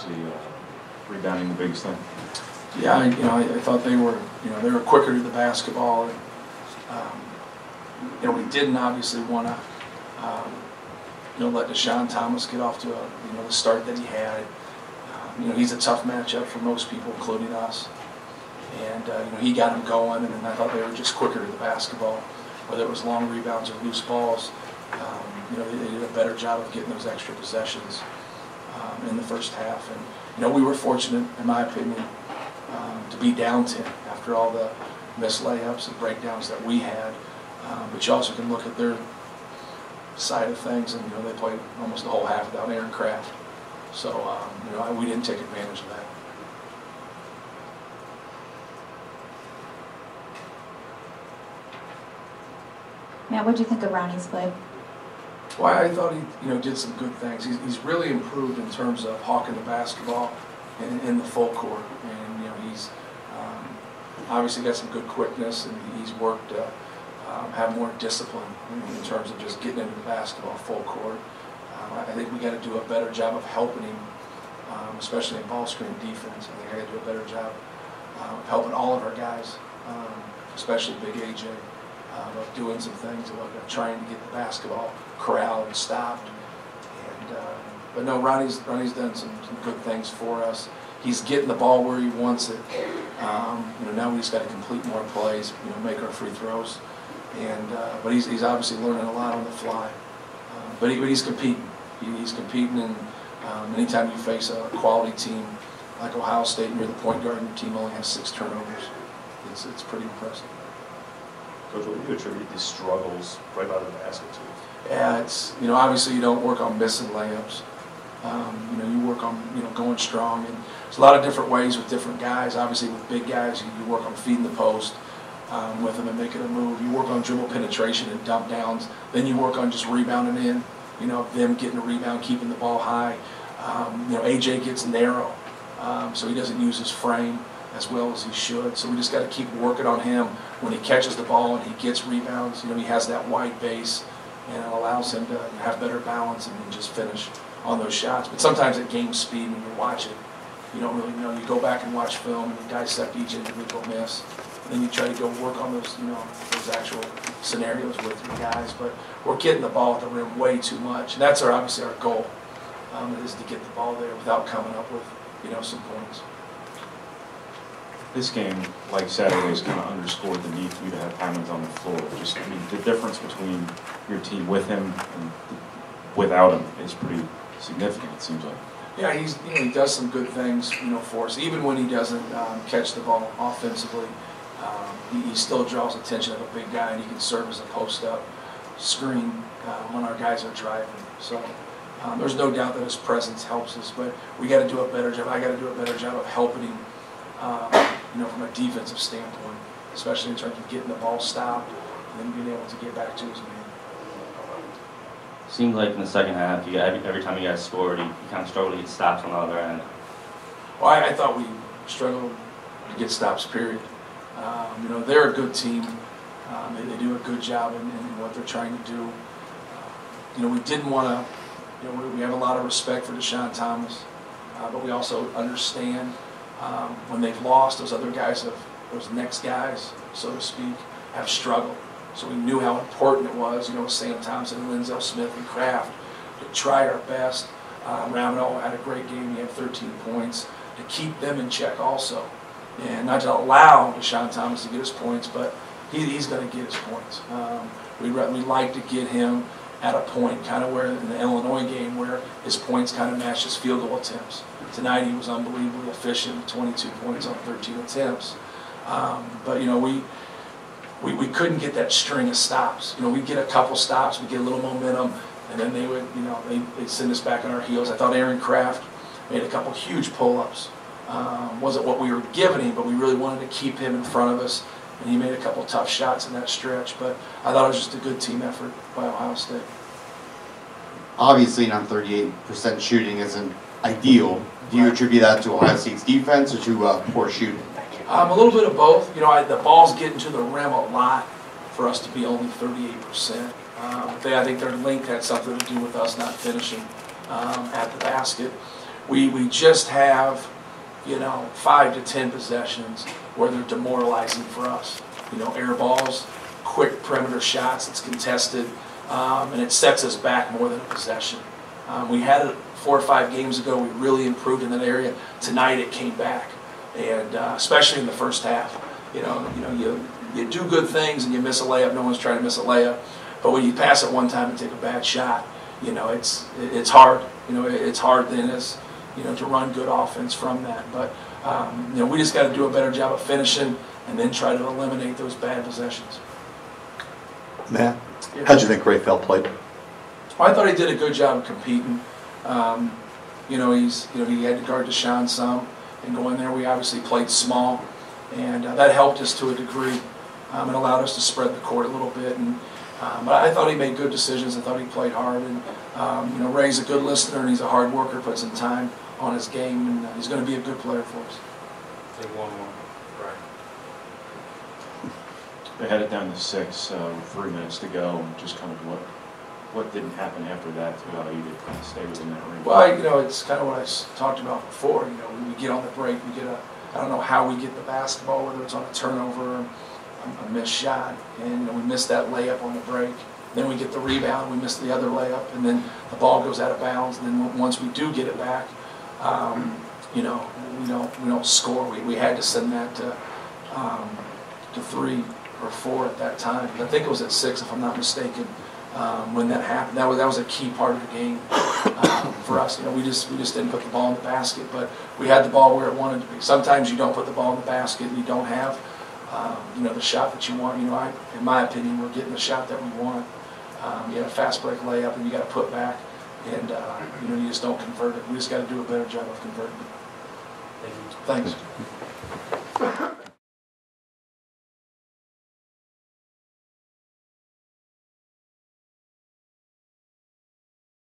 obviously rebounding the biggest thing. Yeah, I thought they were quicker to the basketball. And, we didn't obviously want to, let Deshaun Thomas get off to the start that he had. He's a tough matchup for most people, including us. And he got him going, and then I thought they were just quicker to the basketball, whether it was long rebounds or loose balls. They did a better job of getting those extra possessions in the first half. And we were fortunate, in my opinion, to be down 10 after all the missed layups and breakdowns that we had. But you also can look at their side of things, and they played almost the whole half without Aaron Kraft. So we didn't take advantage of that. Matt, what did you think of Ronnie's play? Well, I thought he did some good things. He's really improved in terms of hawking the basketball in the full court, and he's obviously got some good quickness, and he's worked to have more discipline in terms of just getting into the basketball full court. I think we got to do a better job of helping him, especially in ball screen defense. I think I got to do a better job of helping all of our guys, especially Big AJ, of doing some things, of trying to get the basketball corralled and stopped. But no, Ronnie's done some good things for us. He's getting the ball where he wants it. Now we just got to complete more plays, make our free throws. But he's obviously learning a lot on the fly. But he's competing. He's competing, and anytime you face a quality team like Ohio State and you're the point guard and your team only has 6 turnovers, it's pretty impressive. Coach, what do you attribute these struggles right out of the basket to? Yeah, it's obviously you don't work on missing layups. You work on going strong, and there's a lot of different ways with different guys. Obviously with big guys, you work on feeding the post with them and making a move. You work on dribble penetration and dump downs. Then you work on just rebounding in. Them getting a rebound, keeping the ball high. AJ gets narrow, so he doesn't use his frame as well as he should. So we just got to keep working on him when he catches the ball and he gets rebounds. He has that wide base, and it allows him to have better balance and just finish on those shots. But sometimes at game speed, when you watch it, you don't really know. You go back and watch film and you dissect each individual miss, and then you try to go work on those, those actual scenarios with your guys. But we're getting the ball at the rim way too much, and that's obviously our goal, is to get the ball there without coming up with, some points. This game, like Saturday's, kind of underscored the need for you to have Hyman's on the floor. Just, the difference between your team with him and without him is pretty significant, it seems like. Yeah, he does some good things, for us. Even when he doesn't catch the ball offensively, he still draws attention of a big guy, and he can serve as a post-up screen when our guys are driving. So there's no doubt that his presence helps us, but we got to do a better job. I got to do a better job of helping him, from a defensive standpoint, especially in terms of getting the ball stopped and then being able to get back to his man. Seemed like in the second half, every time you guys scored, you kind of struggled to get stops on the other end. Well, I thought we struggled to get stops, period. They're a good team. They do a good job in what they're trying to do. We didn't want to, we have a lot of respect for Deshaun Thomas, but we also understand when they've lost, those other guys, those next guys, so to speak, have struggled. So we knew how important it was, with Sam Thompson, Linzel Smith, and Kraft, to try our best. Ramino had a great game. He had 13 points. To keep them in check also. And not to allow Deshaun Thomas to get his points, but he's going to get his points. We like to get him at a point kind of where in the Illinois game where his points kind of matched his field goal attempts. Tonight he was unbelievably efficient with 22 points on 13 attempts. But, we couldn't get that string of stops. We'd get a couple stops, we'd get a little momentum, and then they would, they'd send us back on our heels. I thought Aaron Kraft made a couple huge pull-ups. Wasn't what we were giving him, but we really wanted to keep him in front of us, and he made a couple tough shots in that stretch. But I thought it was just a good team effort by Ohio State. Obviously, not 38% shooting isn't ideal. Do you attribute that to Ohio State's defense or to poor shooting? A little bit of both. The ball's getting to the rim a lot for us to be only 38%. I think their length had something to do with us not finishing at the basket. We just have, 5 to 10 possessions where they're demoralizing for us. Air balls, quick perimeter shots, it's contested, and it sets us back more than a possession. We had it 4 or 5 games ago. We really improved in that area. Tonight it came back, and especially in the first half. You do good things and you miss a layup. No one's trying to miss a layup, but when you pass it one time and take a bad shot, it's hard. It's hard then as to run good offense from that. But we just got to do a better job of finishing and then try to eliminate those bad possessions. Matt, how'd you think Rayfeld played? Well, I thought he did a good job of competing. He had to guard Deshaun some, and going there, we obviously played small, and that helped us to a degree. It allowed us to spread the court a little bit, and but I thought he made good decisions. I thought he played hard, and Ray's a good listener, and he's a hard worker, puts in time on his game, and he's going to be a good player for us. Take one more. Right. They had it down to 6, 3 minutes to go, and just kind of what didn't happen after that to allow you to kind of stay within that range? Well, it's kind of what I talked about before. We get on the break, I don't know how we get the basketball, whether it's on a turnover or a missed shot, and we miss that layup on the break. Then we get the rebound, we miss the other layup, and then the ball goes out of bounds. And then once we do get it back, we don't score. We had to send that to 3 or 4 at that time. I think it was at 6, if I'm not mistaken, when that happened. That was a key part of the game for us. We just didn't put the ball in the basket, but we had the ball where it wanted to be. Sometimes you don't put the ball in the basket and you don't have the shot that you want. In my opinion, we're getting the shot that we want. You had a fast break layup and you got to put back, and you just don't convert it. We just got to do a better job of converting it. Thank you. Thanks.